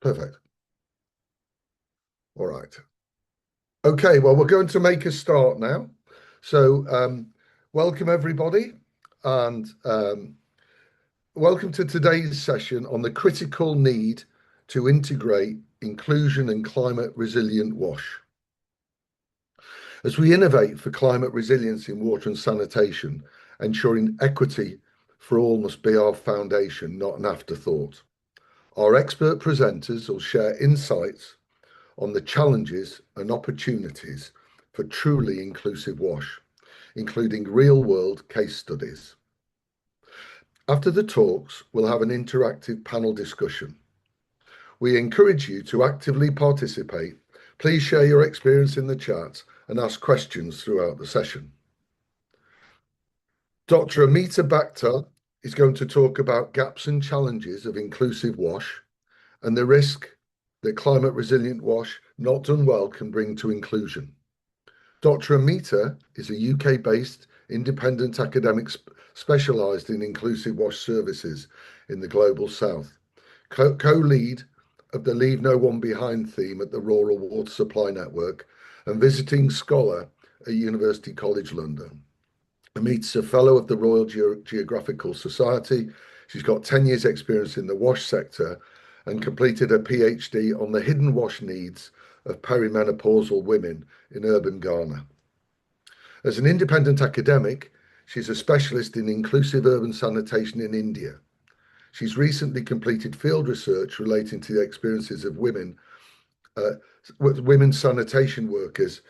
Perfect. All right. Okay, well, we're going to make a start now. So, welcome everybody, and welcome to today's session on the critical need to integrate inclusion and climate resilient wash. As we innovate for climate resilience in water and sanitation, ensuring equity for all must be our foundation, not an afterthought. Our expert presenters will share insights on the challenges and opportunities for truly inclusive wash, including real-world case studies. After the talks, we'll have an interactive panel discussion. We encourage you to actively participate. Please share your experience in the chat and ask questions throughout the session. Dr. Amita Bakhtar is going to talk about gaps and challenges of inclusive wash and the risk that climate resilient wash not done well can bring to inclusion. Dr. Amita is a UK-based independent academic specialised in inclusive wash services in the Global South, co-lead of the Leave No One Behind theme at the Rural Water Supply Network and visiting scholar at University College London. Amita's a fellow of the Royal Geographical Society. She's got 10 years experience in the wash sector and completed a PhD on the hidden wash needs of perimenopausal women in urban Ghana. As an independent academic, she's a specialist in inclusive urban sanitation in India. She's recently completed field research relating to the experiences of women sanitation workers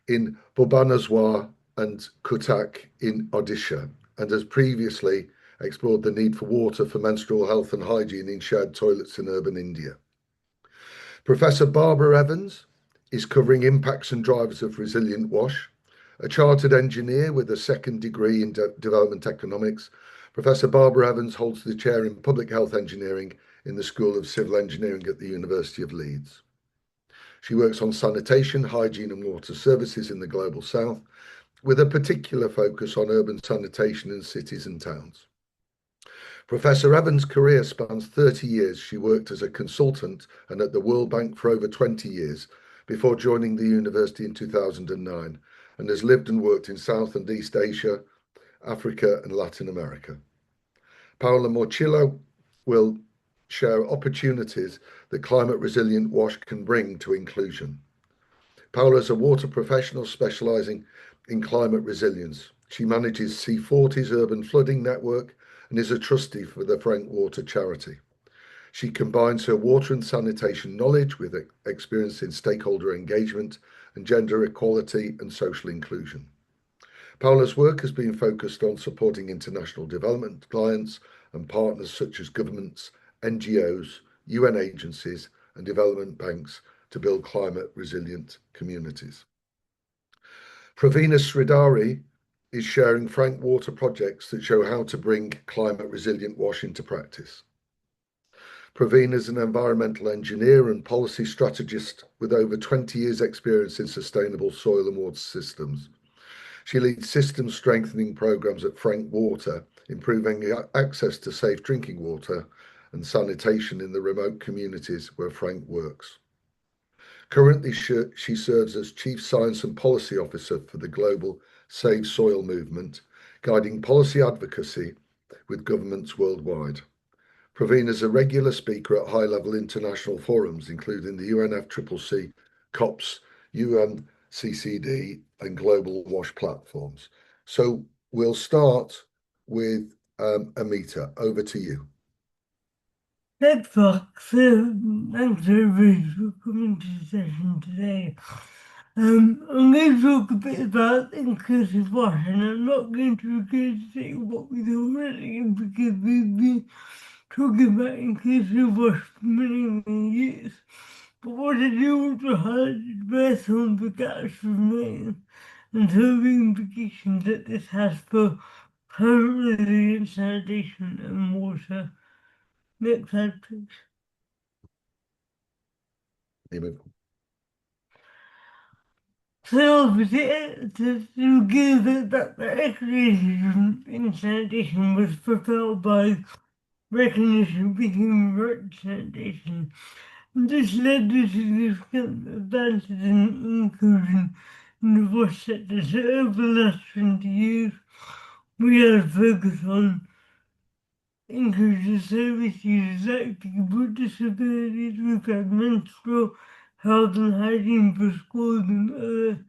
in Bhubaneswar and Cuttack in Odisha, and has previously explored the need for water for menstrual health and hygiene in shared toilets in urban India. Professor Barbara Evans is covering impacts and drivers of resilient wash. A chartered engineer with a second degree in development economics, Professor Barbara Evans holds the chair in public health engineering in the School of Civil Engineering at the University of Leeds. She works on sanitation, hygiene and water services in the Global South, with a particular focus on urban sanitation in cities and towns. Professor Evans' career spans 30 years. She worked as a consultant and at the World Bank for over 20 years before joining the university in 2009, and has lived and worked in South and East Asia, Africa and Latin America. Paola Morcillo will share opportunities that climate resilient wash can bring to inclusion. Paola is a water professional specialising in climate resilience. She manages C40's urban flooding network and is a trustee for the Frank Water charity. She combines her water and sanitation knowledge with experience in stakeholder engagement and gender equality and social inclusion. Paola's work has been focused on supporting international development clients and partners such as governments, NGOs, UN agencies and development banks to build climate resilient communities. Pravina Sridhari is sharing Frank Water projects that show how to bring climate resilient wash into practice. Pravina is an environmental engineer and policy strategist with over 20 years experience in sustainable soil and water systems. She leads system strengthening programs at Frank Water, improving access to safe drinking water and sanitation in the remote communities where Frank works. Currently, she serves as Chief Science and Policy Officer for the global Save Soil movement, guiding policy advocacy with governments worldwide. Pravina is a regular speaker at high-level international forums, including the UNFCCC, COPS, UNCCD, and Global Wash platforms. So we'll start with Amita. Over to you. Thanks, Fox. Thanks everybody for coming to the session today. I'm going to talk a bit about inclusive wash, and I'm not going to regurgitate what we've already because we've been talking about inclusive wash for many, many years. But what I do want to highlight is where some of the gaps remain and some of the implications that this has for climate resilient sanitation and water. Next slide, please. So obviously, to give it that the explanation in sanitation was fulfilled by recognition of human rights sanitation This led to significant advances in inclusion in the voice sector. So over the last 20 years, we have focused on inclusive services like people with disabilities, with menstrual health and hygiene for schools and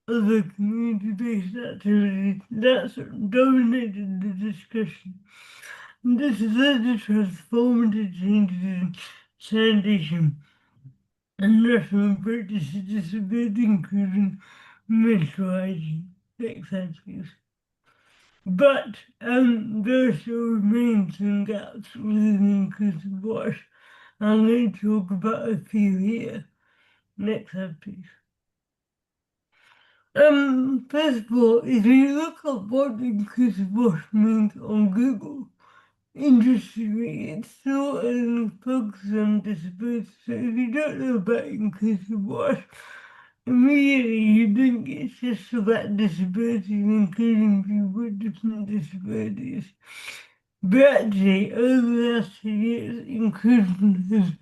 other community-based activities. That's dominated the discussion. And this led to transformative changes in sanitation and national practices disability including menstrual hygiene. Next slide, please. But there still remain some gaps within inclusive wash. I'm going to talk about a few here. Next slide, please. First of all, if you look up what inclusive wash means on Google, interestingly, it's still focused on disability. So if you don't know about inclusive wash, immediately you think it's just about disabilities, including people with different disabilities. But actually, over the last 10 years, inclusion has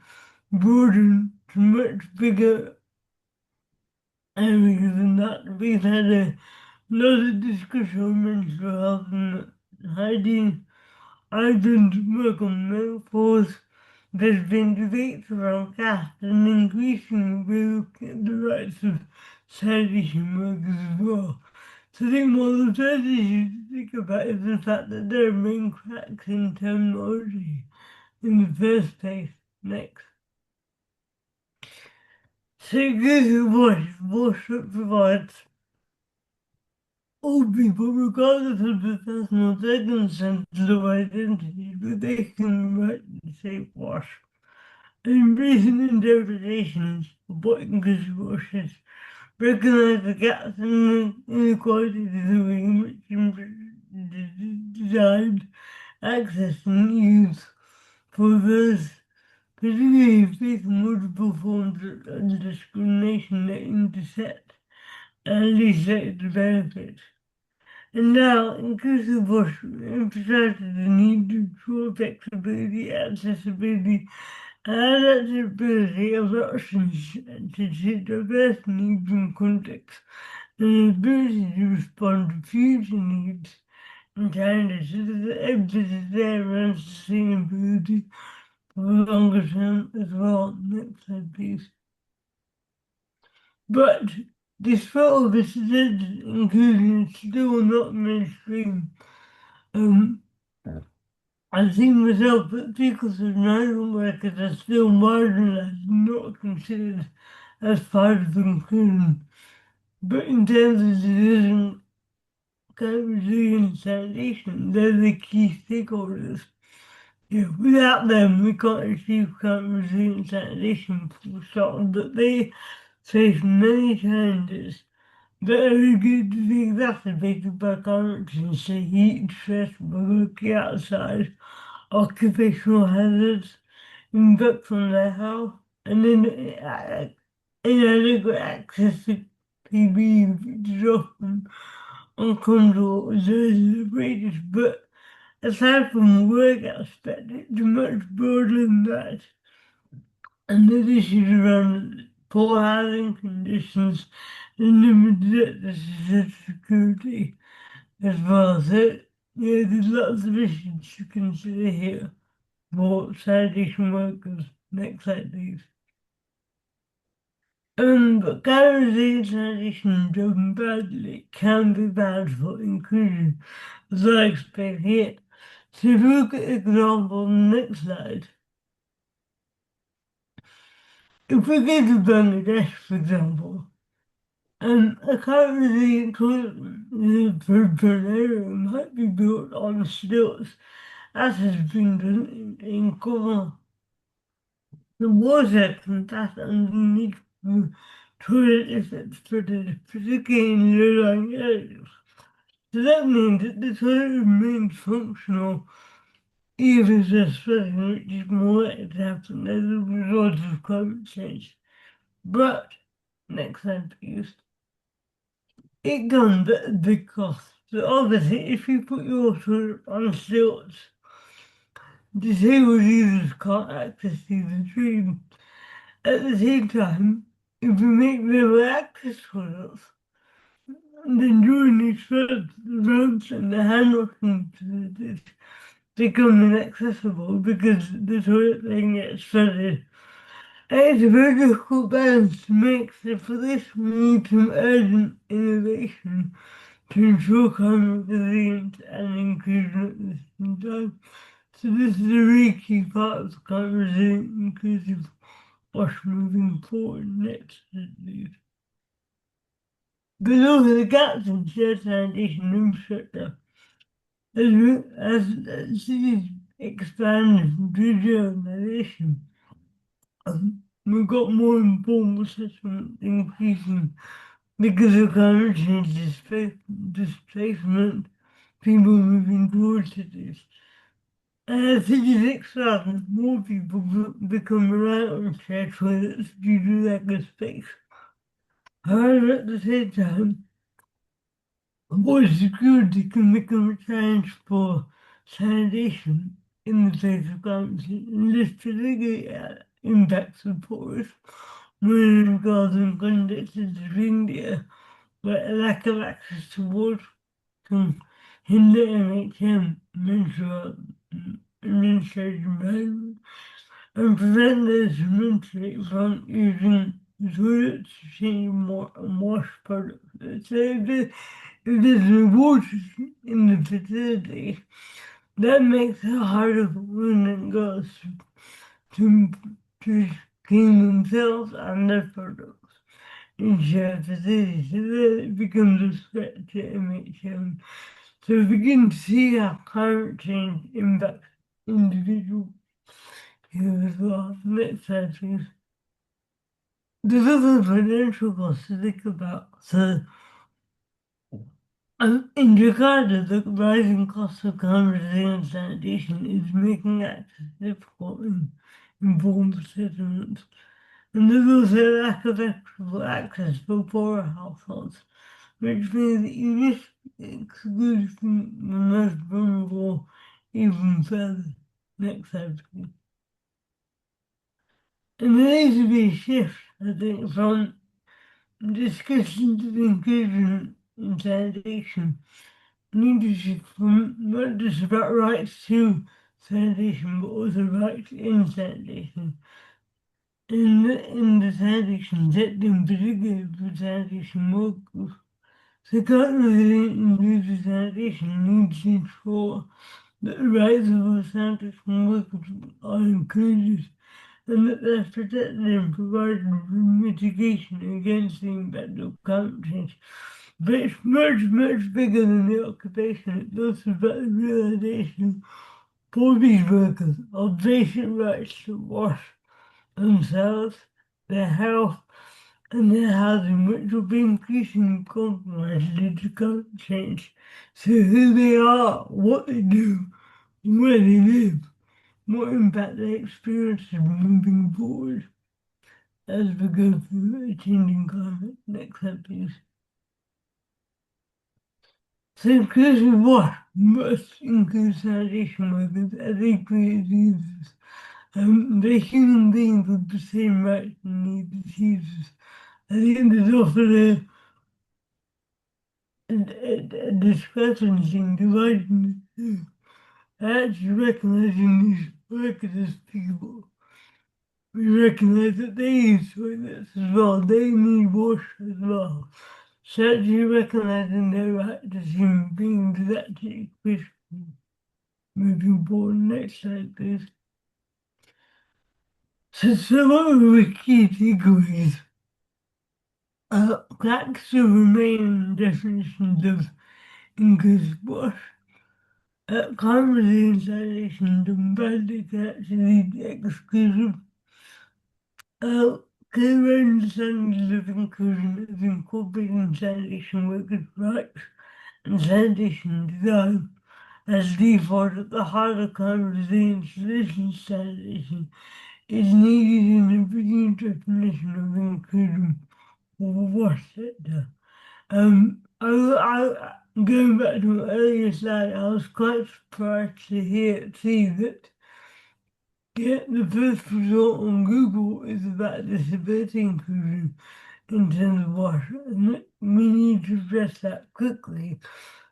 broadened to much bigger areas than that. We've had a lot of discussion on mental health and hygiene. I've done some work on menopause. There's been debates around caste and increasingly we're looking at the rights of sanitation workers as well. So I think one of the first issues to think about is the fact that there have been cracks in terminology in the first place. Next. So this is what provides all people, regardless of the personal circumstances or identity, that they can write and say wash. And recent interpretations of what English wash is recognize the gaps and inequalities in which designed access and use for those particularly facing multiple forms of discrimination that intersect and least the benefits. And now, inclusive wash emphasizes the need to ensure flexibility, accessibility, and adaptability of options to suit diverse needs and contexts, and the ability to respond to future needs and challenges. So there's an emphasis there around sustainability for the longer term as well. Next slide, please. But despite all this inclusion is still not mainstream. I see myself that people with migrant workers are still marginalized and not considered as part of inclusion. But in terms of decision resilient sanitation, they're the key stakeholders. Without them, we can't achieve climate resilient sanitation full stop, but they face many challenges that are going to be exacerbated by climate change, say heat, stress, working outside, occupational hazards, impact on their health, and then inadequate access to PPE, which is often uncomfortable as the greatest. But aside from the work aspect, it's much broader than that. And the issues around poor housing conditions and limited access to security as well. So, yeah, there's lots of issues to consider here for sanitation workers. Next slide, please. But currently, sanitation done badly can be bad for inclusion, as I explain here. So if you look at example on the next slide, if we go to Bangladesh, for example, a currently area might be built on stilts, as has been done in Congo. The water can pass underneath the toilet if it's fitted, particularly in low-lying areas. So that means that the toilet remains functional even if there's flooding, which is more likely to happen as a result of climate change. But, next slide please. It comes at a big cost. So obviously, if you put your toilet on stilts, disabled users can't access the stream. At the same time, if we make level access products, then during these floods, the roads and the handwashing facilities become inaccessible because the toilet then gets flooded. And it's a very difficult balance to make, so for this we need some urgent innovation to ensure climate resilience and inclusion at the same time. So this is a really key part of the climate resilient inclusive wash moving forward. Next, please. Below the gaps in shared sanitation infrastructure, as cities expand regionalization, we've got more informal settlement increasing because of climate change displacement, people moving towards cities. As cities expand, more people become reliant on shared toilets due to lack of space. However, at the same time, water security can become a challenge for sanitation in the face of climate change, and this particularly impacts the poorest, marine garden conditions of India, where a lack of access to water can hinder NHM menstrual administration behavior and prevent those who menstruate from using the toilet to change more and wash products. So if there's no water in the facility, that makes it harder for women and girls to, to clean themselves and their products in shared facilities. So then it becomes a threat to MHM. So we can see how climate change impacts individuals here as well. Next slide, please. There's other financial costs to think about. So in Jakarta, the rising cost of climate resilience sanitation is making access difficult in informal settlements. And there's also a lack of equitable access for poorer households, which means that you risk excluding the most vulnerable even further. Next slide, please. And there needs to be a shift, I think, from discussions of inclusion in sanitation leadership from not just about rights to sanitation, but also rights in sanitation. In the sanitation sector, in particular for sanitation workers, the currently inclusive sanitation needs to ensure that the rights of all sanitation workers are included and that they're protected and provided for mitigation against the impact of climate change. But it's much, much bigger than the occupation. It's also about the realization for these workers of basic rights to wash themselves, their health, and their housing, which will be increasingly compromised due to climate change. So who they are, what they do, where they live, what impact they experience moving forward as we go through a changing climate. Next slide, please. So inclusive what must include sanitation workers as equally as users. They're human beings with the same rights and needs as users. I think there's often a discrepancy in dividing the two. Actually recognizing these workers as people. We recognize that they use toilets as well, they need wash as well. So actually recognizing their right as human beings is actually critical. Moving forward, next slide please. So what are the key takeaways? Cracks still remain in definitions of inclusive wash. Climate installation dramatically can actually lead to exclusion. Clear understanding of inclusion is incorporating sanitation workers' rights and sanitation design as default at the heart of climate resilience solutions. Sanitation is needed in a bringing definition of inclusion for the wash sector. Going back to an earlier slide, I was quite surprised to see that Yeah, the first result on Google is about disability inclusion in terms of wash, and we need to address that quickly.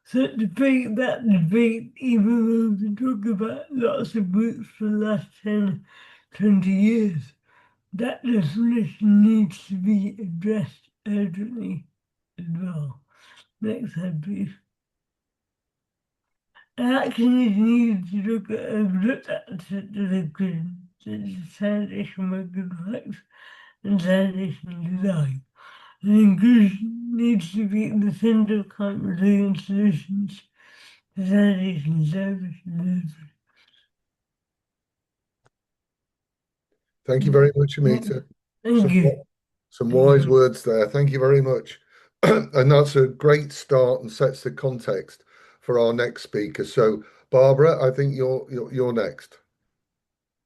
So to break that debate, even though we talk about lots of groups for the last 10, 20 years, that definition needs to be addressed urgently as well. Next slide, please. Action is needed to look at the sanitation workers' rights and sanitation design. And inclusion needs to be at the center of climate resilience solutions to sanitation service delivery. Thank you very much, Amita. Thank Some, you. some wise words there. Thank you very much. And that's a great start and sets the context for our next speaker. So, Barbara, I think you're next.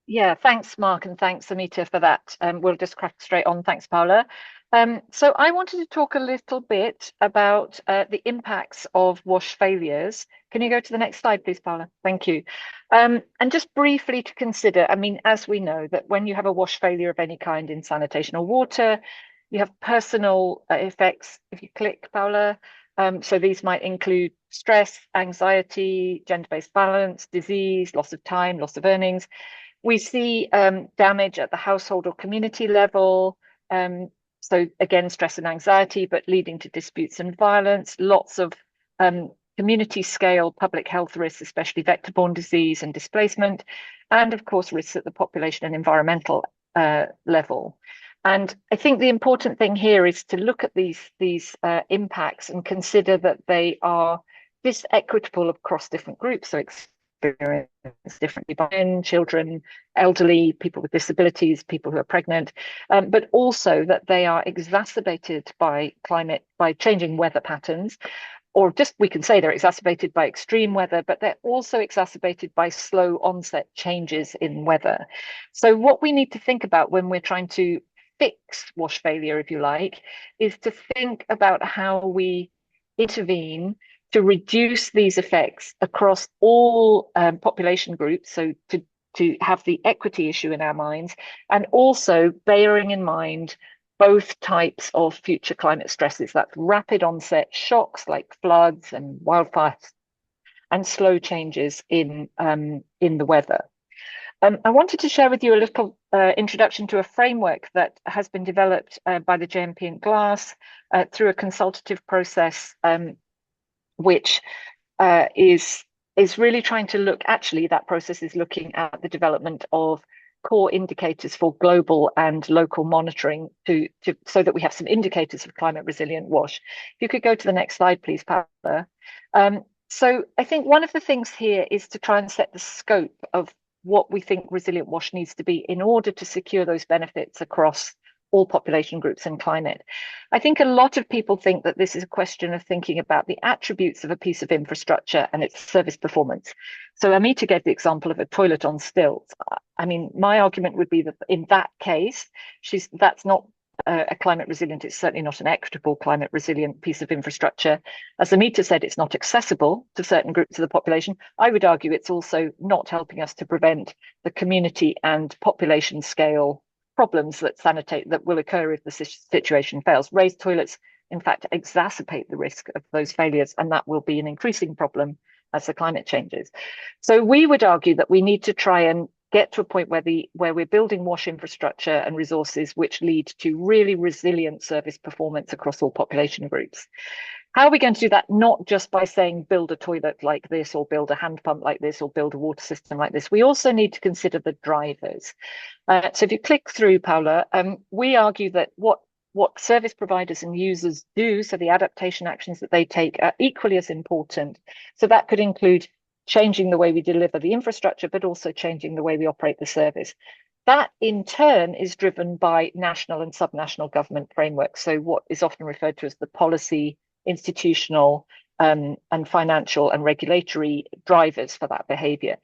Yeah, thanks, Mark, and thanks, Amita, for that. We'll just crack straight on. Thanks, Paula. So I wanted to talk a little bit about the impacts of WASH failures. Can you go to the next slide, please, Paula? Thank you. And just briefly to consider, I mean, as we know that when you have a WASH failure of any kind in sanitation or water, you have personal effects. If you click, Paula, so these might include stress, anxiety, gender-based balance, disease, loss of time, loss of earnings. We see damage at the household or community level. So again, stress and anxiety, but leading to disputes and violence, lots of community scale public health risks, especially vector-borne disease and displacement, and of course, risks at the population and environmental level. And I think the important thing here is to look at these impacts and consider that they are disequitable across different groups. So experience differently by men, children, elderly, people with disabilities, people who are pregnant, but also that they are exacerbated by climate, by changing weather patterns, or just we can say they're exacerbated by extreme weather, but they're also exacerbated by slow onset changes in weather. So what we need to think about when we're trying to fix WASH failure, if you like, is to think about how we intervene to reduce these effects across all population groups, so to have the equity issue in our minds, and also bearing in mind both types of future climate stresses, that's rapid onset shocks like floods and wildfires, and slow changes in the weather. I wanted to share with you a little introduction to a framework that has been developed by the JMP and GLASS through a consultative process, which is really trying to look, actually that process is looking at the development of core indicators for global and local monitoring so that we have some indicators of climate resilient WASH. If you could go to the next slide, please, Paula. So I think one of the things here is to try and set the scope of what we think resilient WASH needs to be in order to secure those benefits across all population groups and climate. I think a lot of people think that this is a question of thinking about the attributes of a piece of infrastructure and its service performance. So Amita gave the example of a toilet on stilts. I mean, my argument would be that in that case, that's not a climate resilient, it's certainly not an equitable climate resilient piece of infrastructure. As Amita said, it's not accessible to certain groups of the population. I would argue it's also not helping us to prevent the community and population scale problems that will occur if the situation fails. Raised toilets, in fact, exacerbate the risk of those failures, and that will be an increasing problem as the climate changes. So we would argue that we need to try and get to a point where we're building WASH infrastructure and resources which lead to really resilient service performance across all population groups. How are we going to do that? Not just by saying build a toilet like this, or build a hand pump like this, or build a water system like this. We also need to consider the drivers. So if you click through, Paula, we argue that what service providers and users do, so the adaptation actions that they take, are equally as important. So that could include changing the way we deliver the infrastructure, but also changing the way we operate the service. That in turn is driven by national and subnational government frameworks. So what is often referred to as the policy, institutional, and financial and regulatory drivers for that behavior.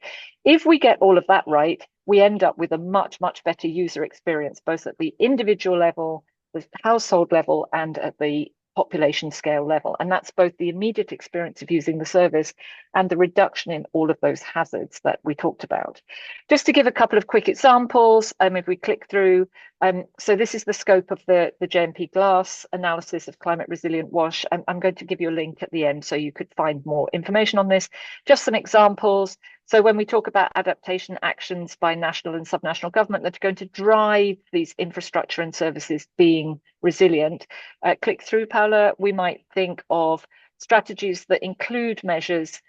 If we get all of that right, we end up with a much, much better user experience, both at the individual level, the household level, and at the population scale level. And that's both the immediate experience of using the service and the reduction in all of those hazards that we talked about. Just to give a couple of quick examples, if we click through, so this is the scope of the JMP GLASS analysis of climate resilient WASH. I'm going to give you a link at the end so you could find more information on this. Just some examples. So when we talk about adaptation actions by national and subnational government that are going to drive these infrastructure and services being resilient, click through, Paula, we might think of strategies that include measures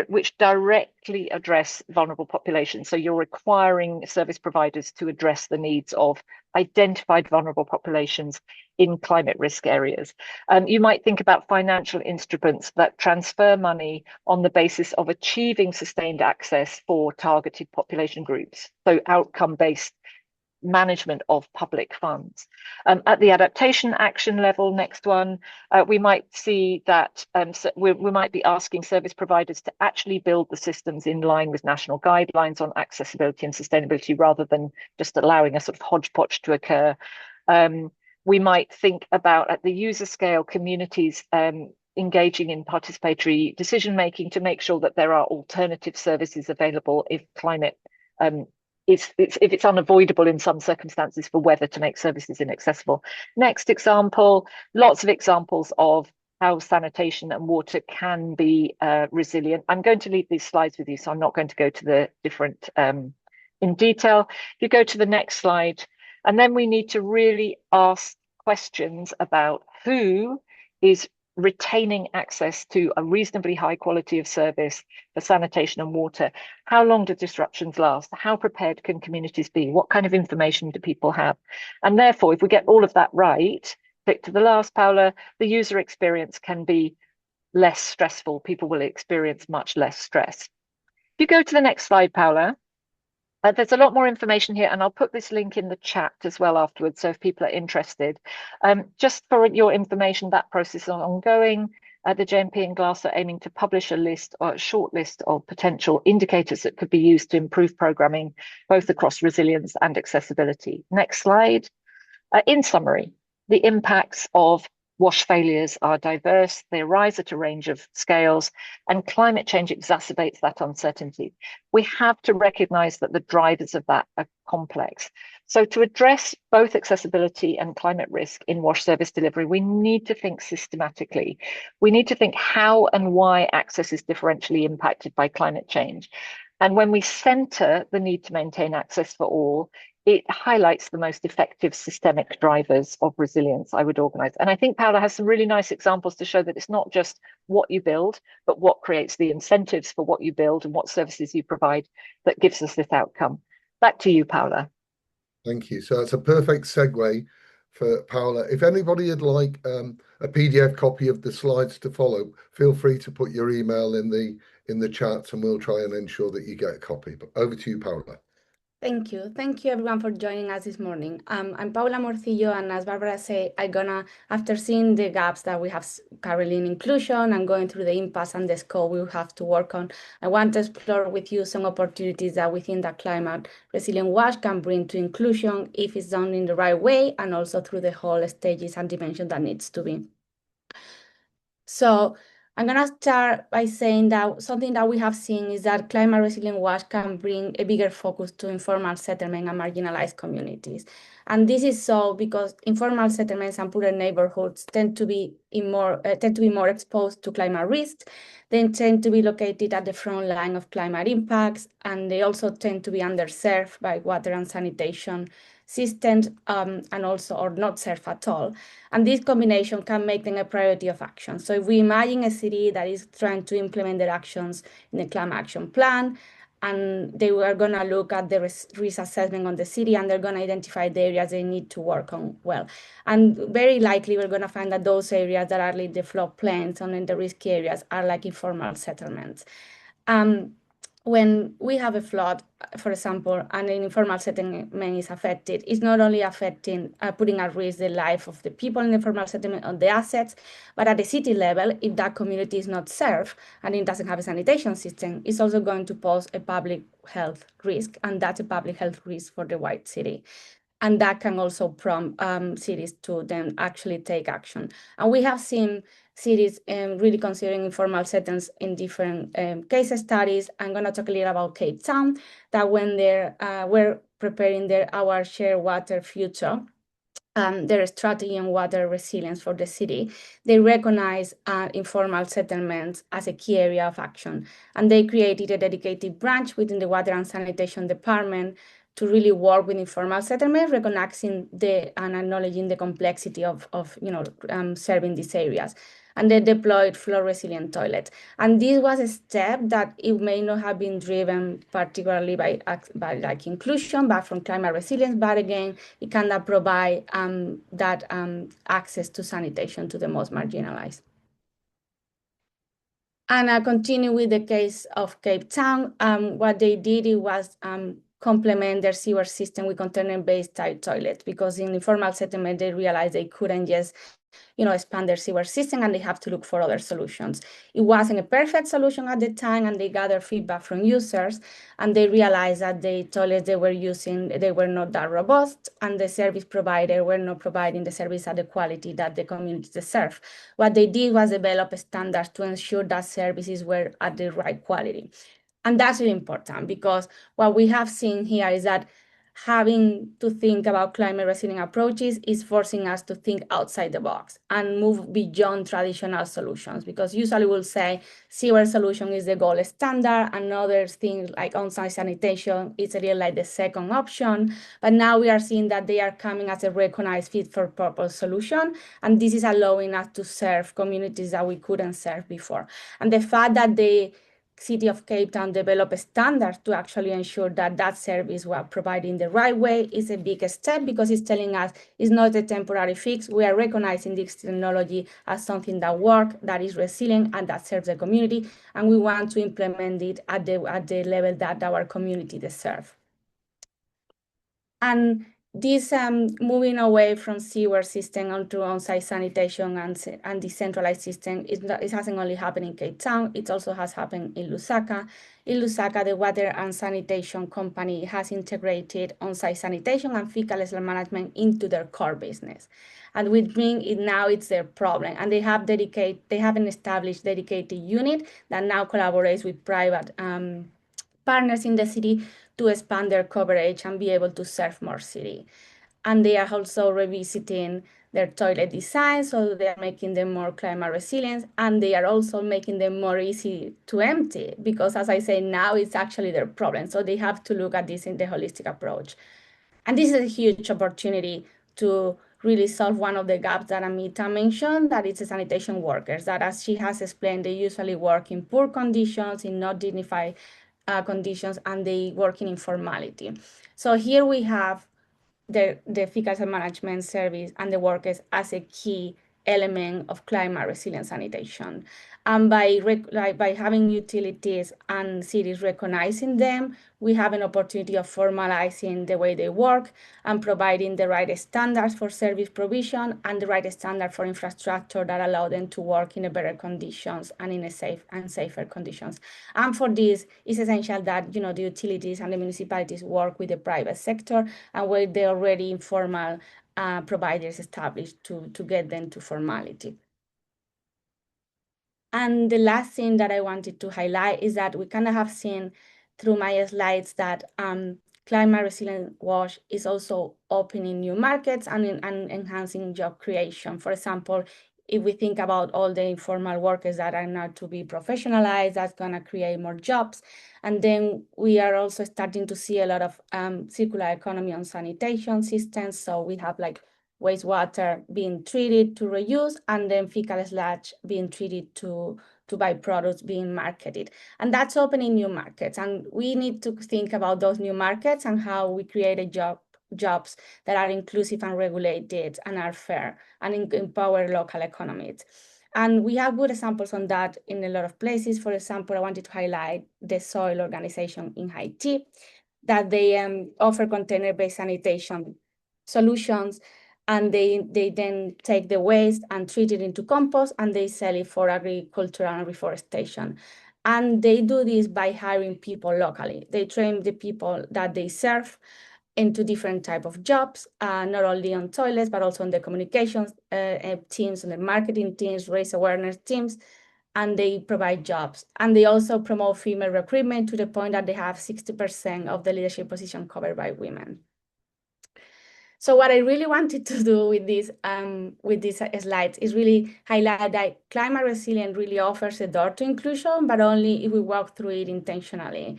which directly address vulnerable populations. So you're requiring service providers to address the needs of identified vulnerable populations in climate risk areas. You might think about financial instruments that transfer money on the basis of achieving sustained access for targeted population groups. So outcome-based management of public funds. At the adaptation action level, next one, we might see that so we might be asking service providers to actually build the systems in line with national guidelines on accessibility and sustainability rather than just allowing a sort of hodgepodge to occur. We might think about at the user scale communities engaging in participatory decision making to make sure that there are alternative services available if climate if it's unavoidable in some circumstances for weather to make services inaccessible. Next example, lots of examples of how sanitation and water can be resilient. I'm going to leave these slides with you, so I'm not going to go to the different in detail. If you go to the next slide, and then we need to really ask questions about who is retaining access to a reasonably high quality of service for sanitation and water. How long do disruptions last? How prepared can communities be? What kind of information do people have? And therefore, if we get all of that right, click to the last, Paula, the user experience can be less stressful. People will experience much less stress. If you go to the next slide, Paula, there's a lot more information here, and I'll put this link in the chat as well afterwards, so if people are interested. Just for your information, that process is ongoing. The JMP and GLASS are aiming to publish a list or a short list of potential indicators that could be used to improve programming, both across resilience and accessibility. Next slide. In summary, the impacts of WASH failures are diverse, they arise at a range of scales, and climate change exacerbates that uncertainty. We have to recognize that the drivers of that are complex. So to address both accessibility and climate risk in WASH service delivery, we need to think systematically. We need to think how and why access is differentially impacted by climate change. And when we center the need to maintain access for all, it highlights the most effective systemic drivers of resilience, I would organize. And I think Paula has some really nice examples to show that it's not just what you build, but what creates the incentives for what you build and what services you provide that gives us this outcome. Back to you, Paula. Thank you. So that's a perfect segue for Paula. If anybody would like a PDF copy of the slides to follow, feel free to put your email in the chat and we'll try and ensure that you get a copy. But over to you, Paula. Thank you. Thank you everyone for joining us this morning. I'm Paula Morcillo, and as Barbara said, after seeing the gaps that we have currently in inclusion and going through the impasse and the scope we have to work on, I want to explore with you some opportunities that we think that climate resilient WASH can bring to inclusion if it's done in the right way and also through the whole stages and dimension that needs to be. So I'm going to start by saying that something that we have seen is that climate resilient WASH can bring a bigger focus to informal settlement and marginalized communities. And this is so because informal settlements and poorer neighborhoods tend to be more exposed to climate risks. They tend to be located at the front line of climate impacts, and they also tend to be underserved by water and sanitation systems, and also or not served at all. And this combination can make them a priority of action. So if we imagine a city that is trying to implement their actions in the climate action plan, and they are going to look at the risk assessment on the city, and they're going to identify the areas they need to work on well. And very likely we're going to find that those areas that are like the floodplains and in the risky areas are like informal settlements. When we have a flood, for example, and an informal settlement is affected, it's not only affecting, putting at risk the life of the people in the informal settlement or the assets, but at the city level, if that community is not served and it doesn't have a sanitation system, it's also going to pose a public health risk, and that's a public health risk for the wide city. And that can also prompt cities to then actually take action. And we have seen cities really considering informal settings in different case studies. I'm going to talk a little about Cape Town, that when we're preparing our shared water future, their strategy on water resilience for the city, they recognize informal settlements as a key area of action. And they created a dedicated branch within the Water and Sanitation Department to really work with informal settlements, recognizing and acknowledging the complexity of serving these areas. And they deployed flood-resilient toilets. And this was a step that it may not have been driven particularly by like inclusion, but from climate resilience. But again, it cannot provide that access to sanitation to the most marginalized. And I continue with the case of Cape Town. What they did was complement their sewer system with container-based toilets, because in informal settlement, they realized they couldn't just expand their sewer system, and they have to look for other solutions. It wasn't a perfect solution at the time, and they gathered feedback from users, and they realized that the toilets they were using, they were not that robust, and the service provider were not providing the service at the quality that the community deserve. What they did was develop standards to ensure that services were at the right quality. And that's really important, because what we have seen here is that having to think about climate resilient approaches is forcing us to think outside the box and move beyond traditional solutions, because usually we'll say sewer solution is the gold standard, and other things like on-site sanitation is really like the second option. But now we are seeing that they are coming as a recognized fit for purpose solution, and this is allowing us to serve communities that we couldn't serve before. And the fact that the City of Cape Town develop standards to actually ensure that that service was provided in the right way is a big step, because it's telling us it's not a temporary fix. We are recognizing this technology as something that works, that is resilient, and that serves the community, and we want to implement it at the level that our community deserves. And this moving away from sewer system onto on-site sanitation and decentralized system, it hasn't only happened in Cape Town, it also has happened in Lusaka. In Lusaka, the water and sanitation company has integrated on-site sanitation and fecal sludge management into their core business. And with Bring it now, it's their problem. And they have an established dedicated unit that now collaborates with private partners in the city to expand their coverage and be able to serve more city. And they are also revisiting their toilet design, so they are making them more climate resilient, and they are also making them more easy to empty, because as I say, now it's actually their problem. So they have to look at this in the holistic approach. And this is a huge opportunity to really solve one of the gaps that Amita mentioned, that it's the sanitation workers, that as she has explained, they usually work in poor conditions, in not dignified conditions, and they work in informality. So here we have the fecal management service and the workers as a key element of climate resilient sanitation. And by having utilities and cities recognizing them, we have an opportunity of formalizing the way they work and providing the right standards for service provision and the right standard for infrastructure that allow them to work in a better conditions and in a safer conditions. And for this, it's essential that the utilities and the municipalities work with the private sector and with the already informal providers established to get them to formality. And the last thing that I wanted to highlight is that we kind of have seen through my slides that climate resilient WASH is also opening new markets and enhancing job creation. For example, if we think about all the informal workers that are now to be professionalized, that's going to create more jobs. And then we are also starting to see a lot of circular economy on sanitation systems. So we have like wastewater being treated to reuse, and then fecal sludge being treated to byproducts being marketed. And that's opening new markets. And we need to think about those new markets and how we create jobs that are inclusive and regulated and are fair and empower local economies. And we have good examples on that in a lot of places. For example, I wanted to highlight the soil organization in Haiti, that they offer container-based sanitation solutions, and they then take the waste and treat it into compost, and they sell it for agriculture and reforestation. And they do this by hiring people locally. They train the people that they serve into different type of jobs, not only on toilets, but also on the communications teams, on the marketing teams, raise awareness teams, and they provide jobs. And they also promote female recruitment to the point that they have 60% of the leadership position covered by women. So what I really wanted to do with these slides is really highlight that climate resilience really offers a door to inclusion, but only if we walk through it intentionally.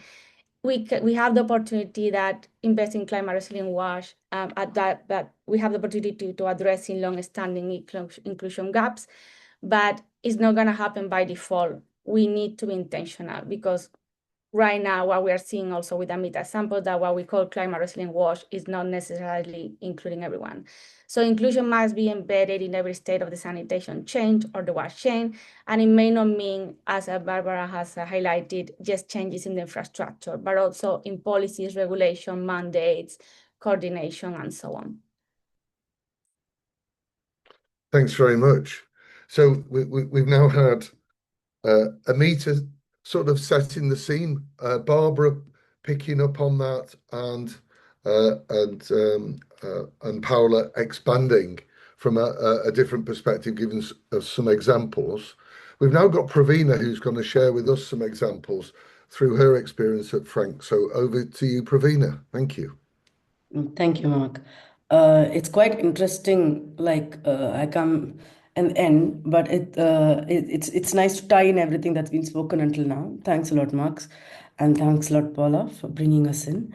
We have the opportunity that invest in climate resilient wash, that we have the opportunity to addressing long-standing inclusion gaps, but it's not going to happen by default. We need to be intentional, because right now what we are seeing also with Amita's sample, that what we call climate resilient wash is not necessarily including everyone. So inclusion must be embedded in every state of the sanitation chain or the wash chain, and it may not mean, as Barbara has highlighted, just changes in the infrastructure, but also in policies, regulation, mandates, coordination, and so on. Thanks very much. So we've now had Amita sort of setting the scene, Barbara picking up on that, and Paola expanding from a different perspective, giving us some examples. We've now got Pravina, who's going to share with us some examples through her experience at Frank. So over to you, Pravina. Thank you. Thank you, Mark. It's quite interesting, like I come and end, but it's nice to tie in everything that's been spoken until now. Thanks a lot, Mark, and thanks a lot, Paula, for bringing us in.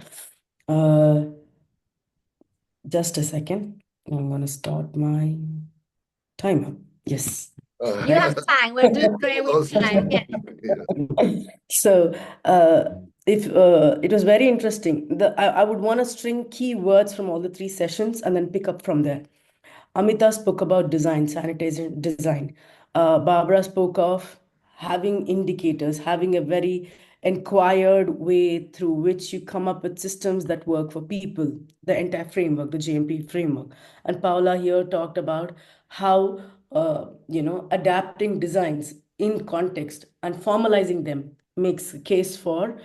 Just a second. I'm going to start my timer. Yes. You have time. We're doing great with time. Yeah. So it was very interesting. I would want to string key words from all the three sessions and then pick up from there. Amita spoke about design, sanitation design. Barbara spoke of having indicators, having a very inquired way through which you come up with systems that work for people, the entire framework, the JMP framework. And Paula here talked about how, adapting designs in context and formalizing them makes a case for,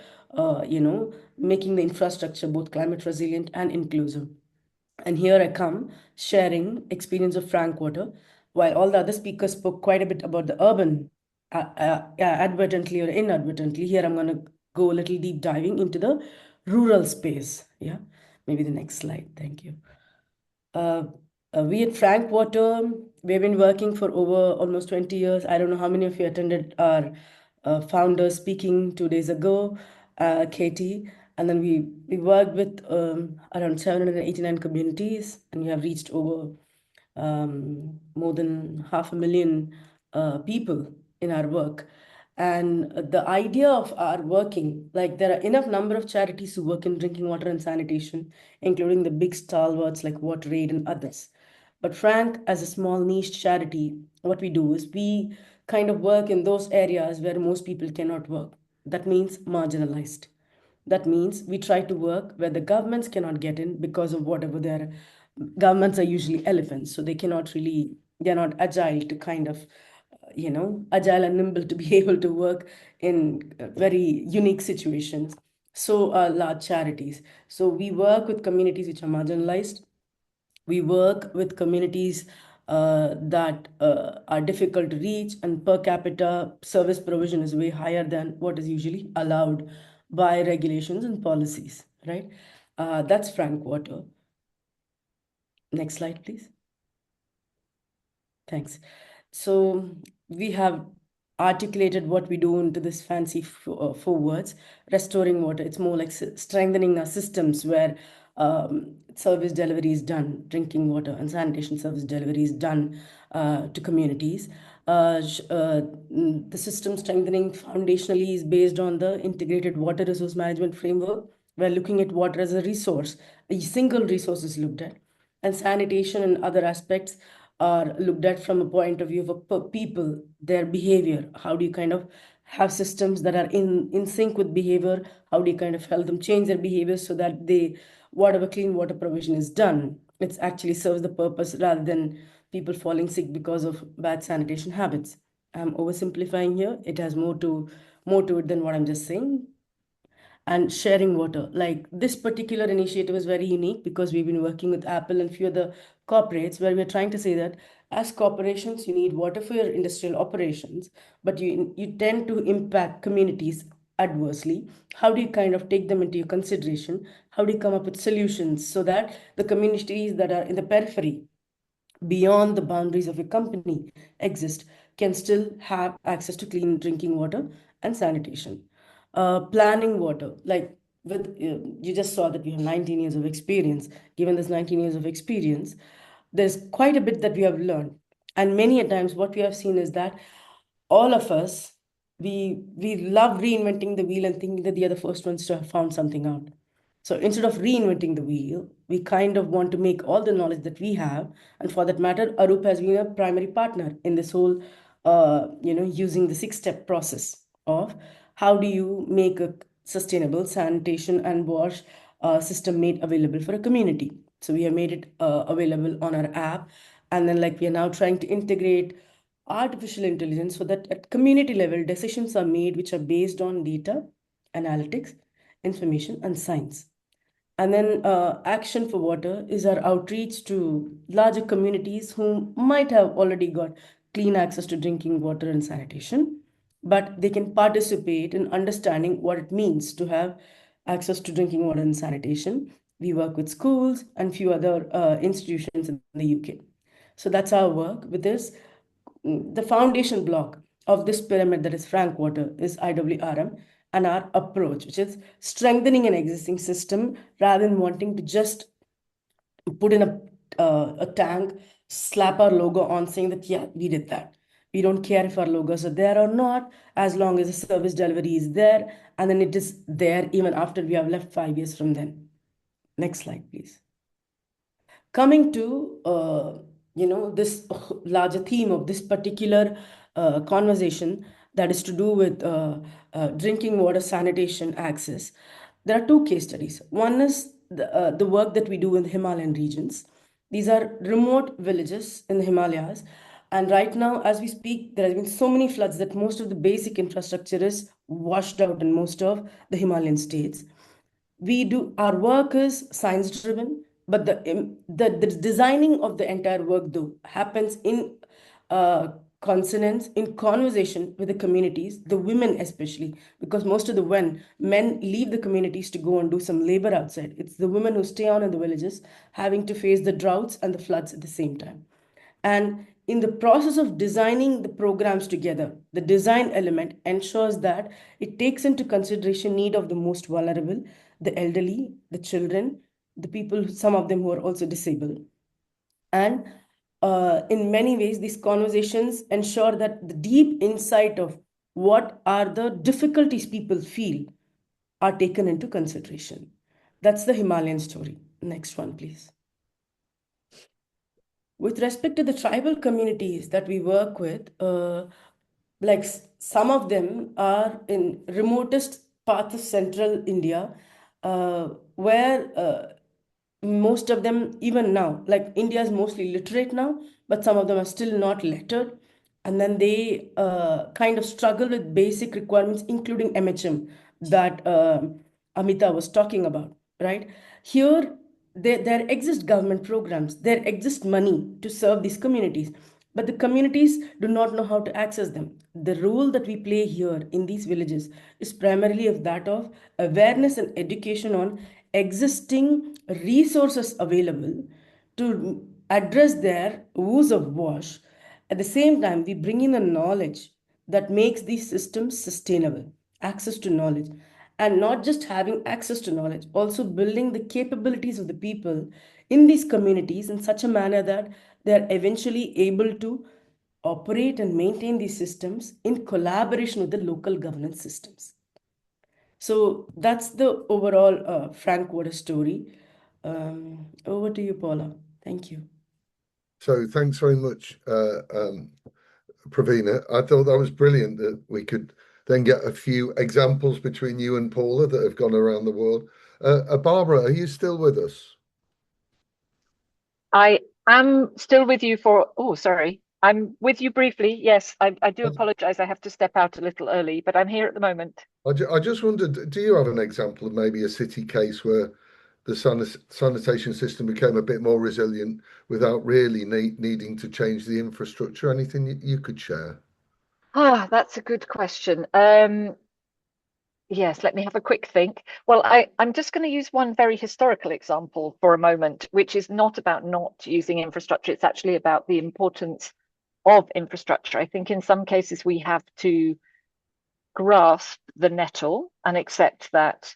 making the infrastructure both climate resilient and inclusive. And here I come sharing experience of Frank Water, while all the other speakers spoke quite a bit about the urban, advertently or inadvertently. Here I'm going to go a little deep diving into the rural space. Yeah, maybe the next slide. Thank you. We at Frank Water, we've been working for over almost 20 years. I don't know how many of you attended our founder speaking 2 days ago, Katie. And then we worked with around 789 communities, and we have reached over more than 500,000 people in our work. And the idea of our working, like there are enough number of charities who work in drinking water and sanitation, including the big stalwarts like WaterAid and others. But Frank, as a small niche charity, what we do is we kind of work in those areas where most people cannot work. That means marginalized. That means we try to work where the governments cannot get in because of whatever their governments are usually elephants. So they're not agile to kind of, agile and nimble to be able to work in very unique situations. So large charities. So we work with communities which are marginalized. We work with communities that are difficult to reach, and per capita service provision is way higher than what is usually allowed by regulations and policies, right? That's Frank Water. Next slide, please. Thanks. So we have articulated what we do into this fancy 4 words. Restoring water, it's more like strengthening our systems where service delivery is done, drinking water and sanitation service delivery is done to communities. The system strengthening foundationally is based on the integrated water resource management framework. We're looking at water as a resource. A single resource is looked at, and sanitation and other aspects are looked at from a point of view of people, their behavior. How do you kind of have systems that are in sync with behavior? How do you kind of help them change their behavior so that whatever clean water provision is done, it actually serves the purpose rather than people falling sick because of bad sanitation habits. I'm oversimplifying here. It has more to it than what I'm just saying. and sharing water. Like this particular initiative is very unique because we've been working with Apple and few other corporates where we're trying to say that as corporations, you need water for your industrial operations, but you tend to impact communities adversely. How do you kind of take them into your consideration? How do you come up with solutions so that the communities that are in the periphery, beyond the boundaries of your company exist, can still have access to clean drinking water and sanitation? Planning water, like with you just saw that we have 19 years of experience. Given this 19 years of experience, there's quite a bit that we have learned. And many a times what we have seen is that all of us, we love reinventing the wheel and thinking that they are the first ones to have found something out. So instead of reinventing the wheel, we kind of want to make all the knowledge that we have. And for that matter, Arup has been a primary partner in this whole, using the 6-step process of how do you make a sustainable sanitation and wash system made available for a community. So we have made it available on our app. And then like we are now trying to integrate artificial intelligence so that at community level, decisions are made which are based on data, analytics, information, and science. And then Action for Water is our outreach to larger communities who might have already got clean access to drinking water and sanitation, but they can participate in understanding what it means to have access to drinking water and sanitation. We work with schools and few other institutions in the UK. So that's our work with this. The foundation block of this pyramid that is Frank Water is IWRM, and our approach, which is strengthening an existing system rather than wanting to just put in a tank, slap our logo on saying that, yeah, we did that. We don't care if our logos are there or not, as long as the service delivery is there, and then it is there even after we have left 5 years from then. Next slide, please. Coming to this larger theme of this particular conversation that is to do with drinking water sanitation access, there are two case studies. One is the work that we do in the Himalayan regions. These are remote villages in the Himalayas. And right now, as we speak, there has been so many floods that most of the basic infrastructure is washed out in most of the Himalayan states. Our work is science driven, but the designing of the entire work though happens in consonance, in conversation with the communities, the women especially, because most of the when men leave the communities to go and do some labor outside, it's the women who stay on in the villages having to face the droughts and the floods at the same time. And in the process of designing the programs together, the design element ensures that it takes into consideration need of the most vulnerable, the elderly, the children, the people, some of them who are also disabled. And in many ways, these conversations ensure that the deep insight of what are the difficulties people feel are taken into consideration. That's the Himalayan story. Next one, please. With respect to the tribal communities that we work with, like some of them are in remotest parts of central India, where most of them, even now, like India is mostly literate now, but some of them are still not lettered. And then they kind of struggle with basic requirements, including MHM that Amita was talking about, right? Here, there exist government programs, there exists money to serve these communities, but the communities do not know how to access them. The role that we play here in these villages is primarily of that of awareness and education on existing resources available to address their woes of wash. At the same time, we bring in the knowledge that makes these systems sustainable, access to knowledge, and not just having access to knowledge, also building the capabilities of the people in these communities in such a manner that they're eventually able to operate and maintain these systems in collaboration with the local governance systems. So that's the overall Frank Water story. Over to you, Paula. Thank you. So thanks very much, Pravina. I thought that was brilliant that we could then get a few examples between you and Paula that have gone around the world. Barbara, are you still with us? I am still with you for, oh, sorry. I'm with you briefly. Yes, I do apologize. I have to step out a little early, but I'm here at the moment. I just wondered, do you have an example of maybe a city case where the sanitation system became a bit more resilient without really needing to change the infrastructure? Anything you could share? Ah, that's a good question. Yes, let me have a quick think. Well, I'm just going to use one very historical example for a moment, which is not about not using infrastructure. It's actually about the importance of infrastructure. I think in some cases we have to grasp the nettle and accept that,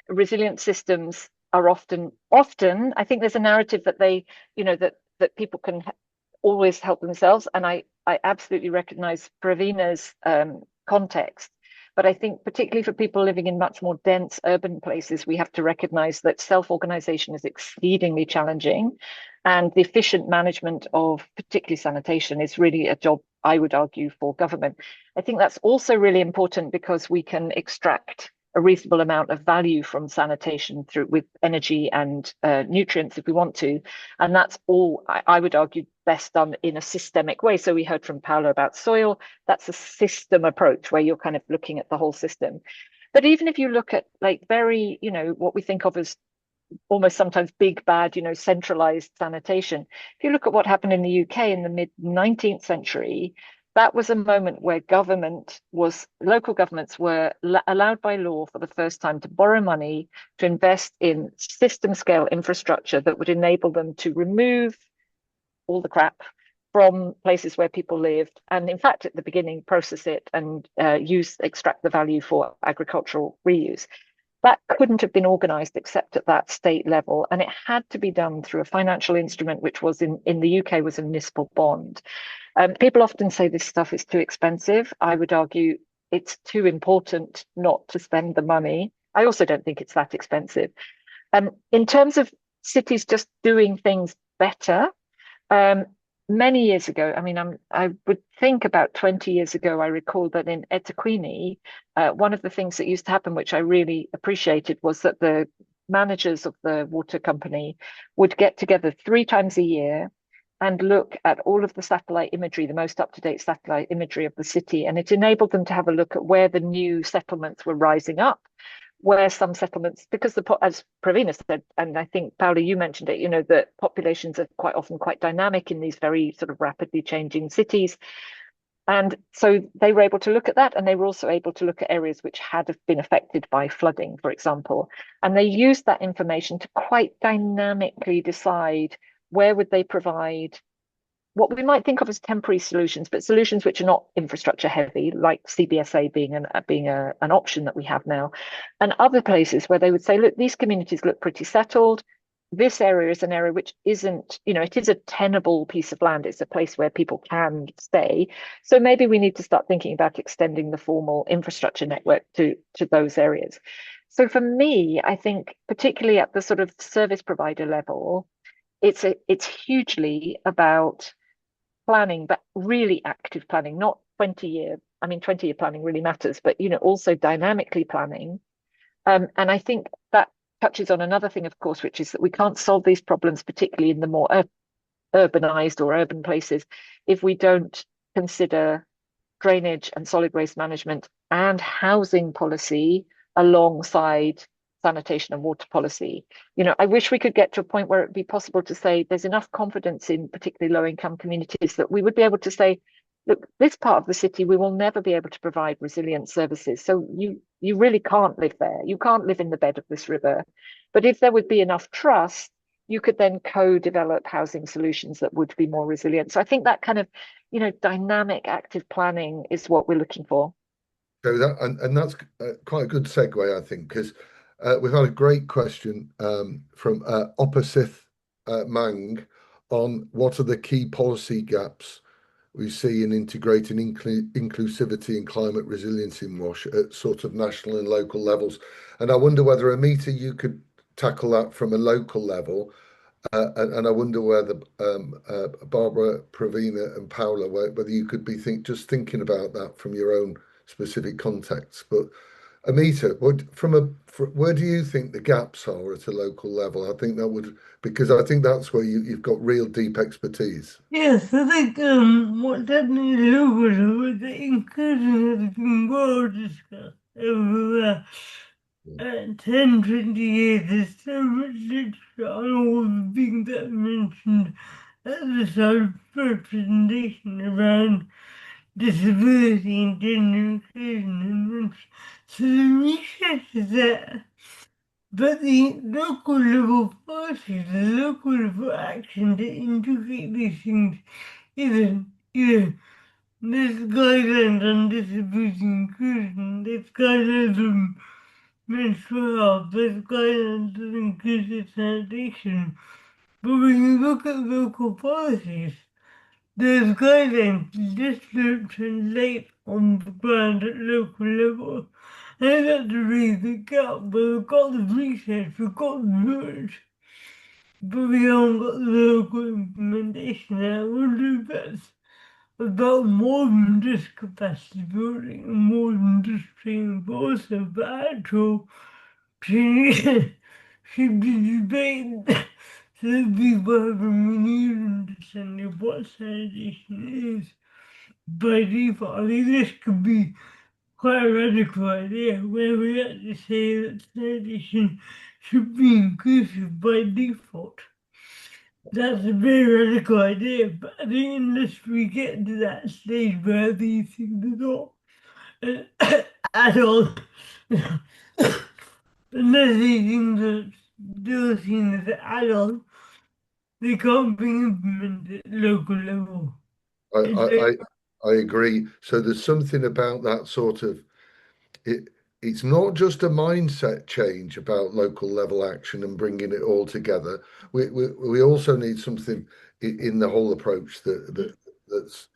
resilient systems are often, I think there's a narrative that that people can always help themselves. And I absolutely recognize Pravina's context. But I think particularly for people living in much more dense urban places, we have to recognize that self-organization is exceedingly challenging. And the efficient management of particularly sanitation is really a job, I would argue, for government. I think that's also really important because we can extract a reasonable amount of value from sanitation through with energy and nutrients if we want to. And that's all, I would argue, best done in a systemic way. So we heard from Paolo about soil. That's a system approach where you're kind of looking at the whole system. But even if you look at like very, what we think of as almost sometimes big, bad, centralized sanitation. If you look at what happened in the UK in the mid 19th century, that was a moment where local governments were allowed by law for the first time to borrow money to invest in system scale infrastructure that would enable them to remove all the crap from places where people lived, and in fact, at the beginning, process it and extract the value for agricultural reuse. That couldn't have been organized except at that state level, and it had to be done through a financial instrument, which was in the UK was a municipal bond. People often say this stuff is too expensive. I would argue it's too important not to spend the money. I also don't think it's that expensive. In terms of cities just doing things better, many years ago, I mean, I would think about 20 years ago, I recall that in Etequini, one of the things that used to happen, which I really appreciated, was that the managers of the water company would get together 3 times a year and look at all of the satellite imagery, the most up-to-date satellite imagery of the city. And it enabled them to have a look at where the new settlements were rising up, where some settlements, because as Pravina said, and I think Paula, you mentioned it, that populations are quite often quite dynamic in these very sort of rapidly changing cities. And so they were able to look at that, and they were also able to look at areas which had been affected by flooding, for example. And they used that information to quite dynamically decide where would they provide what we might think of as temporary solutions, but solutions which are not infrastructure heavy, like CBSA being an option that we have now, and other places where they would say, look, these communities look pretty settled. This area is an area which isn't, it is a tenable piece of land. It's a place where people can stay. So maybe we need to start thinking about extending the formal infrastructure network to those areas. So for me, I think particularly at the sort of service provider level, it's hugely about planning, but really active planning, not 20-year. I mean, 20-year planning really matters, but also dynamically planning. And I think that touches on another thing, of course, which is that we can't solve these problems, particularly in the more urbanized or urban places, if we don't consider drainage and solid waste management and housing policy alongside sanitation and water policy. I wish we could get to a point where it'd be possible to say there's enough confidence in particularly low-income communities that we would be able to say, look, this part of the city, we will never be able to provide resilient services. So you really can't live there. You can't live in the bed of this river. But if there would be enough trust, you could then co-develop housing solutions that would be more resilient. So I think that kind of, dynamic active planning is what we're looking for. So and that's quite a good segue, I think, because we've had a great question from Opposith Mang on what are the key policy gaps we see in integrating inclusivity and climate resilience in WASH at sort of national and local levels. And I wonder whether, Amita, you could tackle that from a local level. And I wonder whether Barbara, Pravina, and Paula, whether you could be just thinking about that from your own specific context. But Amita, where do you think the gaps are at a local level? I think that would, because I think that's where you've got real deep expertise. Yes, I think what definitely local with the inclusion has been well discussed over the 10, 20 years. There's so much literature on all the things that I mentioned at the start of the presentation around disability and gender inclusion and so the research is there. But the local level policies, the local level action to integrate these things isn't. There's guidelines on disability inclusion, there's guidelines on menstrual health, there's guidelines on inclusive sanitation. But when you look at local policies, there's guidelines that just don't translate on the ground at local level. And that's really the gap, but we've got the research, we've got the knowledge, but we haven't got the local implementation. And I wonder if that's about more than just capacity building and more than just training, but also the actual training should be debated so that people have a renewed understanding of what sanitation is by default. I think this could be quite a radical idea where we actually say that sanitation should be inclusive by default. That's a very radical idea, but I think unless we get to that stage where these things are not adult, unless these things are still seen as adult, they can't be implemented at local level. I agree. So there's something about that sort of it. It's not just a mindset change about local level action and bringing it all together. We also need something in the whole approach that's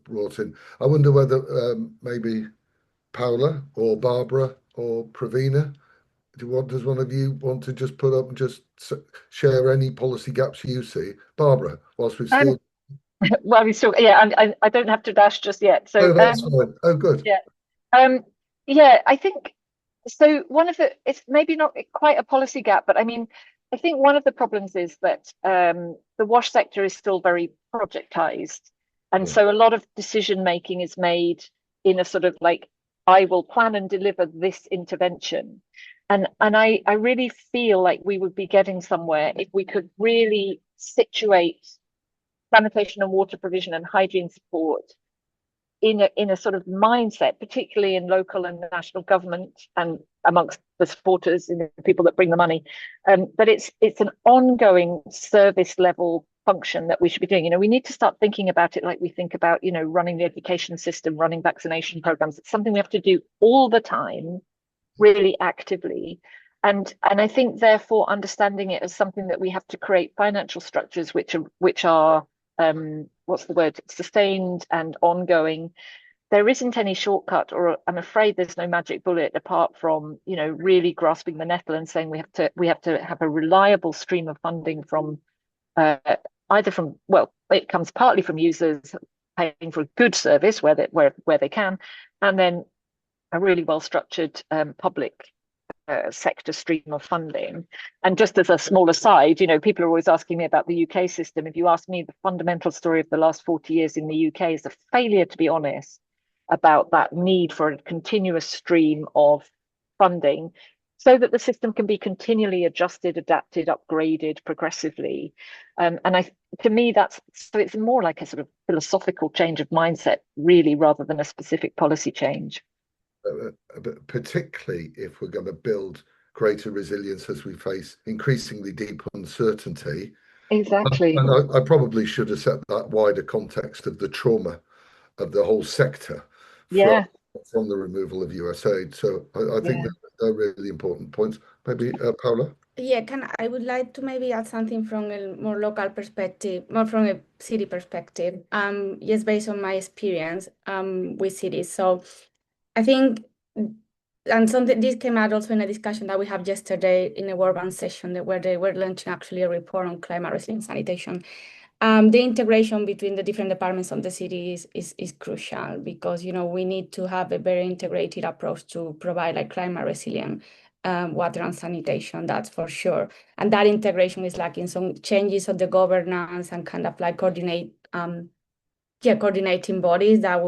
brought in. I wonder whether maybe Paula or Barbara or Pravina, does one of you want to just put up and just share any policy gaps you see? Barbara, whilst we've still. Well, we still, I don't have to dash just yet. So, Oh, that's fine. Oh, good. Yeah, I think so. It's maybe not quite a policy gap, but I mean, I think one of the problems is that the wash sector is still very projectized. And so a lot of decision making is made in a sort of like, I will plan and deliver this intervention. And I really feel like we would be getting somewhere if we could really situate sanitation and water provision and hygiene support in a sort of mindset, particularly in local and national government and amongst the supporters and the people that bring the money, that it's an ongoing service level function that we should be doing. You know, we need to start thinking about it like we think about, you know, running the education system, running vaccination programs. It's something we have to do all the time, really actively. And I think therefore understanding it as something that we have to create financial structures which are what's the word, sustained and ongoing. There isn't any shortcut, or I'm afraid there's no magic bullet apart from, you know, really grasping the nettle and saying we have to have a reliable stream of funding from either from, well, it comes partly from users paying for a good service where they can, and then a really well structured public sector stream of funding. And just as a small aside, you know, people are always asking me about the UK system. If you ask me, the fundamental story of the last 40 years in the UK is a failure, to be honest, about that need for a continuous stream of funding so that the system can be continually adjusted, adapted, upgraded progressively. And to me, it's more like a sort of philosophical change of mindset, really, rather than a specific policy change. Particularly if we're going to build greater resilience as we face increasingly deep uncertainty. Exactly. And I probably should have set that wider context of the trauma of the whole sector from the removal of US aid. So I think they're really important points. Maybe Paula? Yeah, I would like to maybe add something from a more local perspective, more from a city perspective. Yes, based on my experience with cities. So I think, and something this came out also in a discussion that we had yesterday in a World Bank session where they were launching actually a report on climate resilient sanitation. The integration between the different departments of the city is crucial because, we need to have a very integrated approach to provide like climate resilient water and sanitation, that's for sure. And that integration is lacking some changes of the governance and kind of like coordinating bodies. That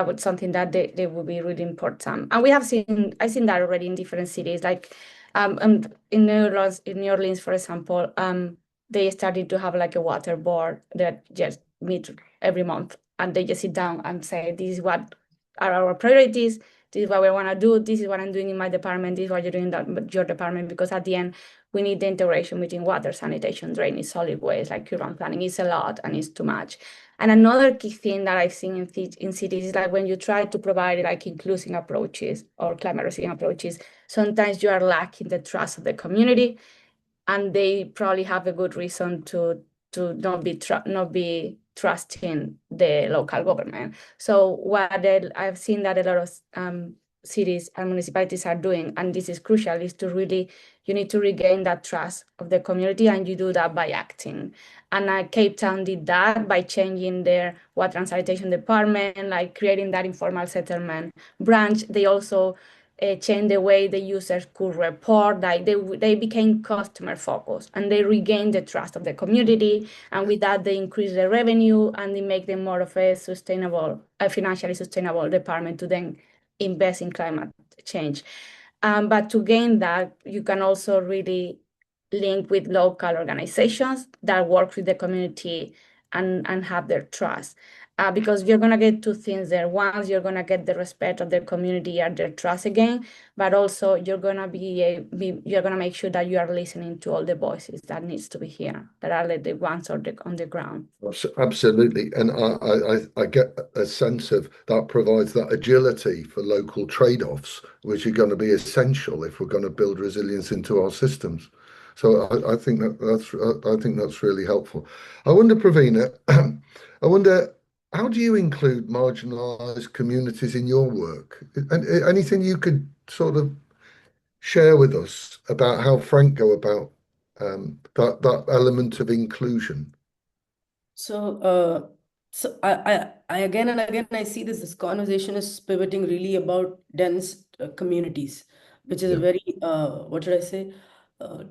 would something that they would be really important. And I've seen that already in different cities, like in New Orleans, for example, they started to have like a water board that just meet every month, and they just sit down and say, this is what are our priorities, this is what we want to do, this is what I'm doing in my department, this is what you're doing in your department, because at the end, we need the integration between water, sanitation, drainage, solid waste, like urban planning. It's a lot and it's too much. And another key thing that I've seen in cities is like when you try to provide like inclusive approaches or climate resilient approaches, sometimes you are lacking the trust of the community, and they probably have a good reason to not be trusting the local government. So I've seen that a lot of cities and municipalities are doing, and this is crucial, is you need to regain that trust of the community, and you do that by acting. And Cape Town did that by changing their water and sanitation department, like creating that informal settlement branch. They also changed the way the users could report. Like they became customer focused, and they regained the trust of the community. And with that, they increase their revenue, and they make them more of a financially sustainable department to then invest in climate change. But to gain that, you can also really link with local organizations that work with the community and have their trust. Because you're going to get two things there. One, you're going to get the respect of the community and their trust again, but also you're going to make sure that you are listening to all the voices that needs to be here, that are the ones on the ground. Absolutely. And I get a sense of that provides that agility for local trade-offs, which are going to be essential if we're going to build resilience into our systems. So I think that's really helpful. I wonder, Pravina, how do you include marginalized communities in your work? And anything you could sort of share with us about how Frank go about that element of inclusion? So I again and again I see this conversation is pivoting really about dense communities, which is a very what should I say,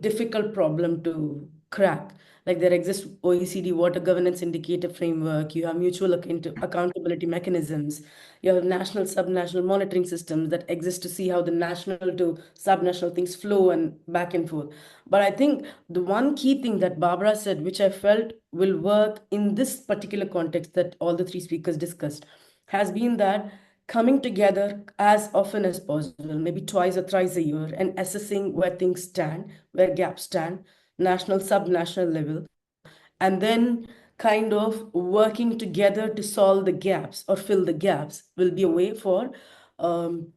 difficult problem to crack. Like there exists OECD water governance indicator framework, you have mutual accountability mechanisms, you have national, subnational monitoring systems that exist to see how the national to subnational things flow and back and forth. But I think the one key thing that Barbara said, which I felt will work in this particular context that all the three speakers discussed, has been that coming together as often as possible, maybe twice or thrice a year, and assessing where things stand, where gaps stand, national, subnational level, and then kind of working together to solve the gaps or fill the gaps will be a way for um,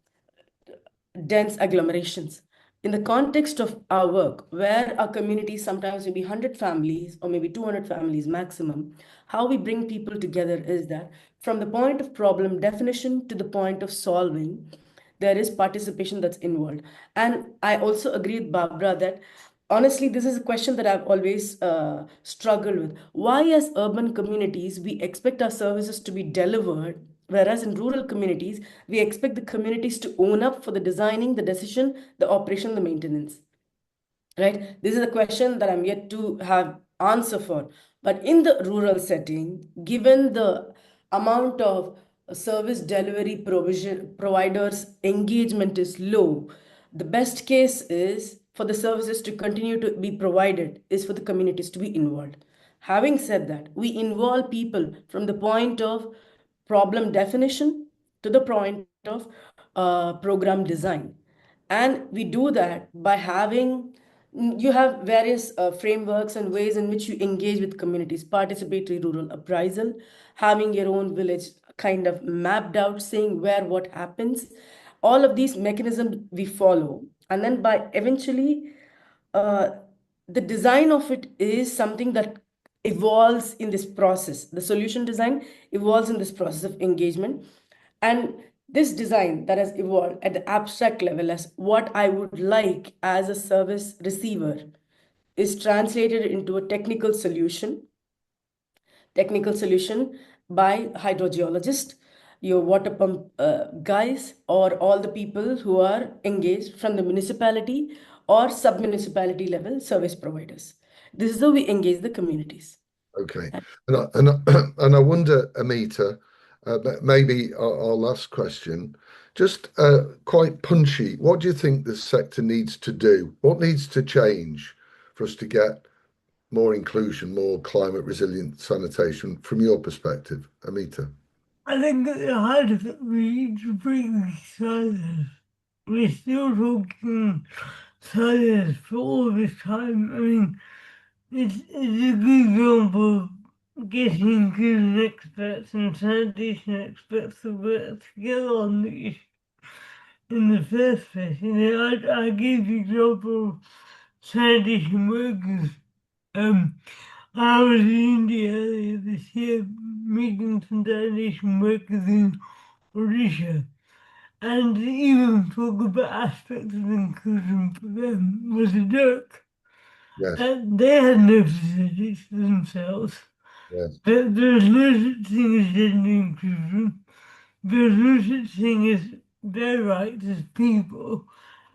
dense agglomerations. In the context of our work, where our communities sometimes maybe 100 families or maybe 200 families maximum, how we bring people together is that from the point of problem definition to the point of solving, there is participation that's involved. And I also agree with Barbara that honestly, this is a question that I've always struggled with. Why, as urban communities, we expect our services to be delivered, whereas in rural communities, we expect the communities to own up for the designing, the decision, the operation, the maintenance, right? This is a question that I'm yet to have answer for. But in the rural setting, given the amount of service delivery providers engagement is low, the best case is for the services to continue to be provided is for the communities to be involved. Having said that, we involve people from the point of problem definition to the point of program design. And we do that by having, you have various frameworks and ways in which you engage with communities, participatory rural appraisal, having your own village kind of mapped out, saying where what happens. All of these mechanisms we follow. And then by eventually, uh, the design of it is something that evolves in this process. The solution design evolves in this process of engagement. And this design that has evolved at the abstract level as what I would like as a service receiver is translated into a technical solution technical solution by hydrogeologist, your water pump guys, or all the people who are engaged from the municipality or sub-municipality level service providers. This is how we engage the communities. Okay. And I wonder, Amita, maybe our last question, just quite punchy, what do you think the sector needs to do? What needs to change for us to get more inclusion, more climate resilient sanitation from your perspective, Amita? I think at the heart of it, we need to bring science. We're still talking science for all this time. I mean, it's a good example of getting good experts and sanitation experts to work together on the issue in the first place. You know, I gave the example of sanitation workers. I was in India earlier this year meeting some sanitation workers in Odisha. And even talk about aspects of inclusion for them was a joke. Yes, And they had no facilities for themselves. yes, There's no such thing as gender inclusion. There's no such thing as their rights as people.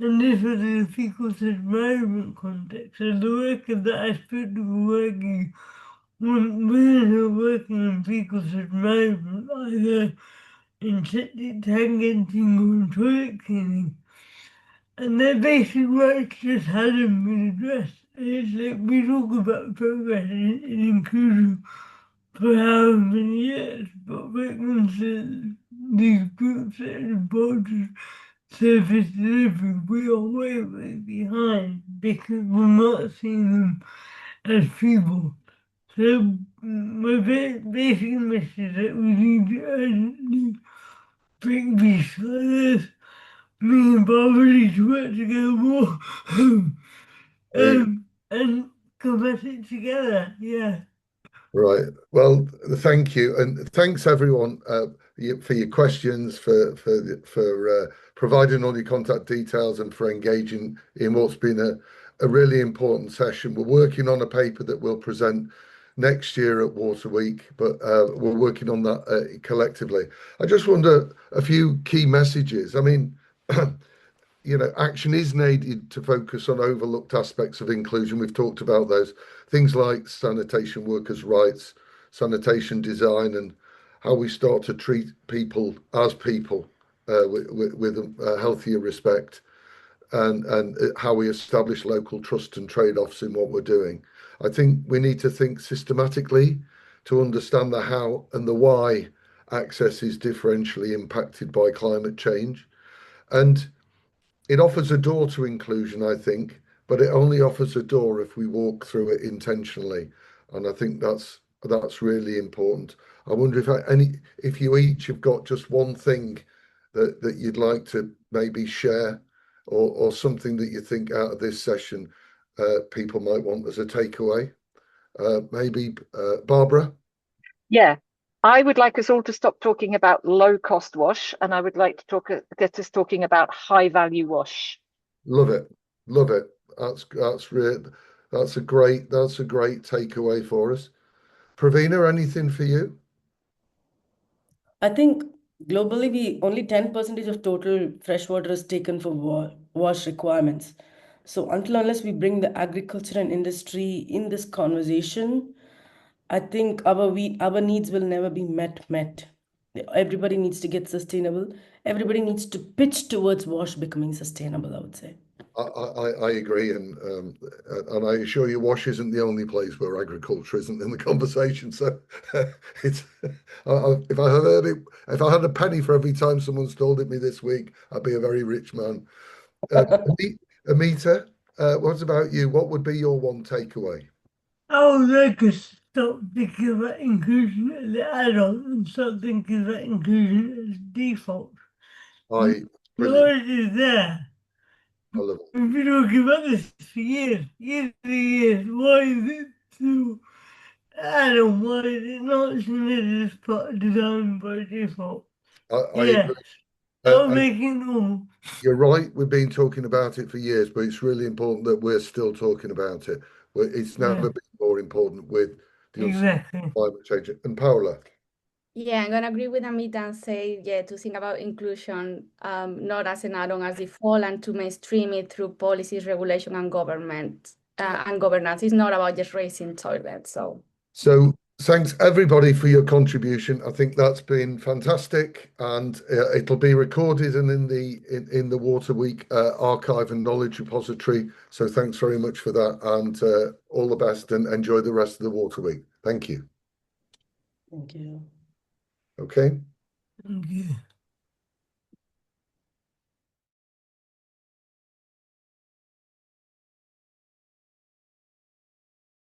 And this was in a fecal environment context. So the workers that I spoke to were working when women are working in fecal environment, either in septic tank emptying or in toilet cleaning. And their basic rights just hadn't been addressed. And it's like we talk about progress in inclusion for how many years, but when it comes to these groups that are involved in service delivery, we are way, way behind because we're not seeing them as people. So my basic message is that we need to urgently bring these others, me and Barbara need to work together more there you and come at it together, yeah. Right. Well, thank you, and thanks everyone for your questions, for providing all your contact details, and for engaging in what's been a really important session. We're working on a paper that we'll present next year at Water Week, but we're working on that collectively. I just wonder a few key messages. I mean, action is needed to focus on overlooked aspects of inclusion. We've talked about those things like sanitation workers' rights, sanitation design, and how we start to treat people as people with a healthier respect, and how we establish local trust and trade-offs in what we're doing. I think we need to think systematically to understand the how and the why access is differentially impacted by climate change. And it offers a door to inclusion, I think, but it only offers a door if we walk through it intentionally. And I think that's really important. I wonder if you each have got just one thing that you'd like to maybe share, or something that you think out of this session people might want as a takeaway. Maybe Barbara? Yeah, I would like us all to stop talking about low cost wash, and I would like to get us talking about high value wash. Love it. Love it. That's a great takeaway for us. Pravina, anything for you? I think globally, we only 10% of total fresh water is taken for wash requirements. So unless we bring the agriculture and industry in this conversation, I think our needs will never be met. Everybody needs to get sustainable. Everybody needs to pitch towards wash becoming sustainable, I would say. I agree, and I assure you, wash isn't the only place where agriculture isn't in the conversation. So it's if I had heard it, if I had a penny for every time someone's told it me this week, I'd be a very rich man. Amita, what about you? What would be your one takeaway? I would like us to stop thinking about inclusion as the adult and start thinking about inclusion as default. Brilliant. Yours is there. I love it. We've been talking about this for years and years. Why is it so adult? Why is it not seen as part of design by default? I Yeah, agree. stop And making normal. you're right. We've been talking about it for years, but it's really important that we're still talking about it. It's never Yeah. been more important with Exactly. climate change. And Paola. Yeah, I'm gonna agree with Amit and say, yeah, to think about inclusion not as an add-on, as default, and to mainstream it through policies, regulation, and government and governance. It's not about just raising toilets. So thanks everybody for your contribution. I think that's been fantastic, and it'll be recorded and in the Water Week archive and knowledge repository. So thanks very much for that, and all the best, and enjoy the rest of the Water Week. Thank you. Thank you. Okay. Thank you.